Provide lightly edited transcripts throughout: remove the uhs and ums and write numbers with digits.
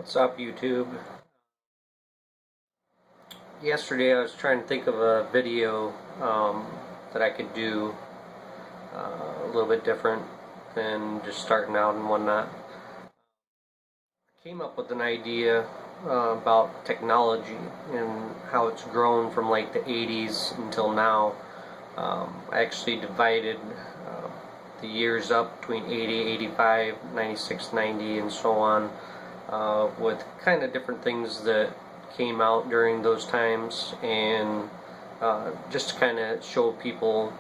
What's up, YouTube? Yesterday I was trying to think of a video that I could do a little bit different than just starting out and whatnot. I came up with an idea about technology and how it's grown from like the 80s until now. I actually divided the years up between 80, 85, 96, 90, and so on, with kind of different things that came out during those times, and just to kind of show people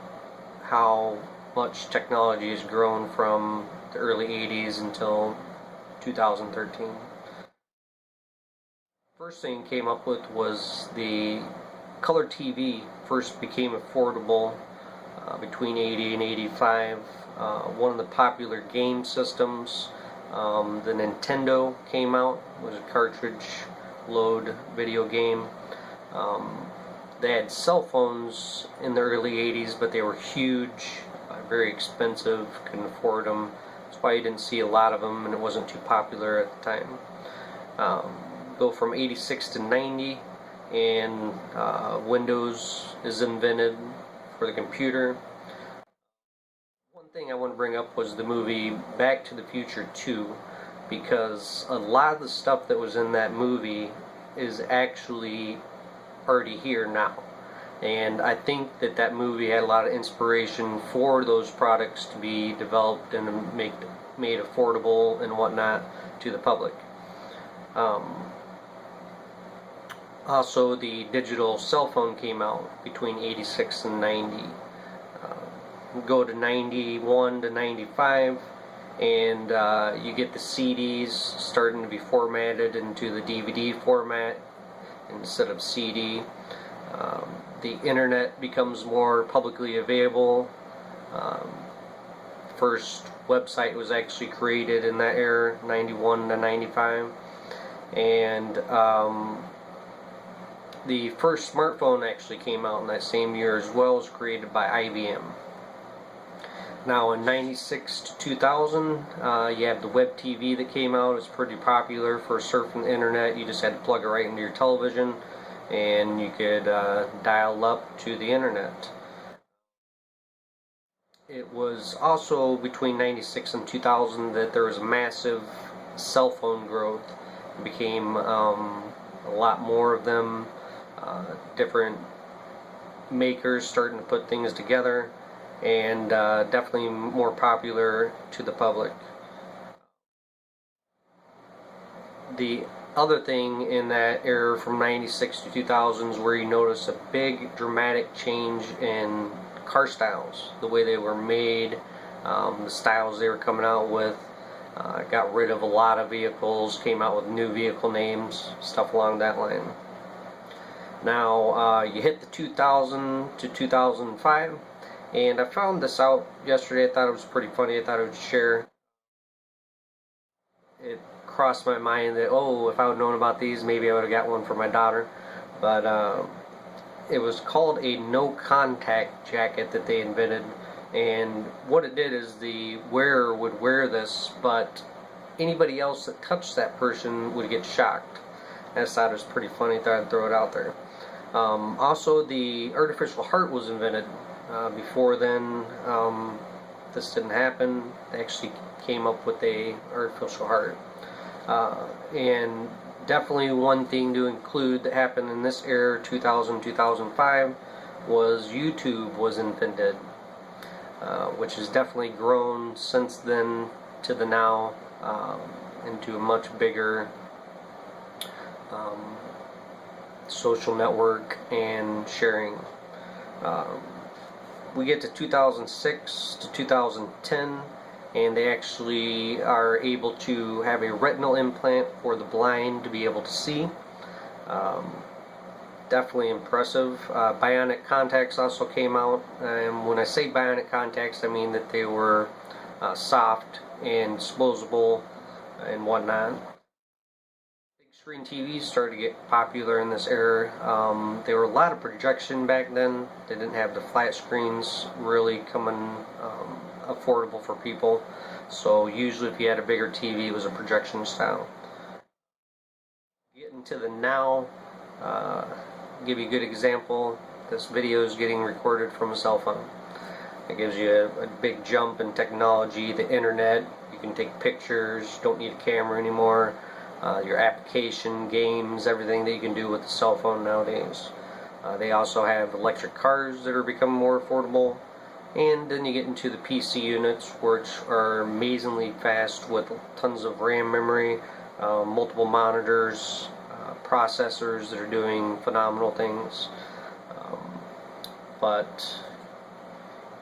how much technology has grown from the early 80s until 2013. First thing I came up with was the color TV first became affordable between 80 and 85. One of the popular game systems, the Nintendo, came out. It was a cartridge load video game. They had cell phones in the early 80s, but they were huge, very expensive, couldn't afford them. That's why you didn't see a lot of them, and it wasn't too popular at the time. Go from 86 to 90, and Windows is invented for the computer. One thing I want to bring up was the movie Back to the Future 2, because a lot of the stuff that was in that movie is actually already here now, and I think that that movie had a lot of inspiration for those products to be developed and made affordable and whatnot to the public. Also, the digital cell phone came out between 86 and 90. Go to 91 to 95, and you get the CDs starting to be formatted into the DVD format instead of CD. The internet becomes more publicly available. First website was actually created in that era, 91 to 95, and the first smartphone actually came out in that same year as well. It was created by IBM. Now in 96 to 2000, you have the web TV that came out. It's pretty popular for surfing the internet. You just had to plug it right into your television, and you could dial up to the internet. It was also between 96 and 2000 that there was a massive cell phone growth. It became a lot more of them. Different makers starting to put things together, and definitely more popular to the public. The other thing in that era from 96 to 2000s where you notice a big dramatic change in car styles, the way they were made, the styles they were coming out with. Got rid of a lot of vehicles, came out with new vehicle names, stuff along that line. Now you hit the 2000 to 2005, and I found this out yesterday. I thought it was pretty funny. I thought I would share. It crossed my mind that, oh, if I would have known about these, maybe I would have got one for my daughter. But it was called a no contact jacket that they invented, and what it did is the wearer would wear this, but anybody else that touched that person would get shocked. I just thought it was pretty funny. I thought I'd throw it out there. Also, the artificial heart was invented. Before then, this didn't happen. They actually came up with a artificial heart. And definitely one thing to include that happened in this era, 2000-2005, was YouTube was invented, which has definitely grown since then to the now, into a much bigger social network and sharing. We get to 2006 to 2010, and they actually are able to have a retinal implant for the blind to be able to see. Definitely impressive. Bionic contacts also came out, and when I say bionic contacts, I mean that they were soft and disposable and whatnot. Big screen TVs started to get popular in this era. There were a lot of projection back then. They didn't have the flat screens really coming affordable for people, so usually if you had a bigger TV, it was a projection style. to the now. Give you a good example. This video is getting recorded from a cell phone. It gives you a big jump in technology, the internet. You can take pictures, don't need a camera anymore. Your application, games, everything that you can do with the cell phone nowadays. They also have electric cars that are becoming more affordable. And then you get into the PC units, which are amazingly fast with tons of RAM memory, multiple monitors, processors that are doing phenomenal things. But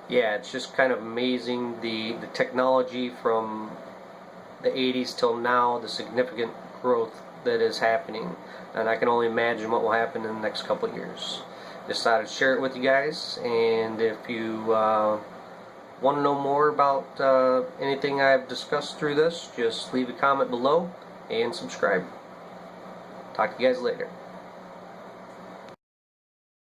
yeah, it's just kind of amazing the technology from the 80s till now, the significant growth that is happening, and I can only imagine what will happen in the next couple of years. Just thought I'd share it with you guys, and if you want to know more about anything I've discussed through this, just leave a comment below and subscribe. Talk to you guys later.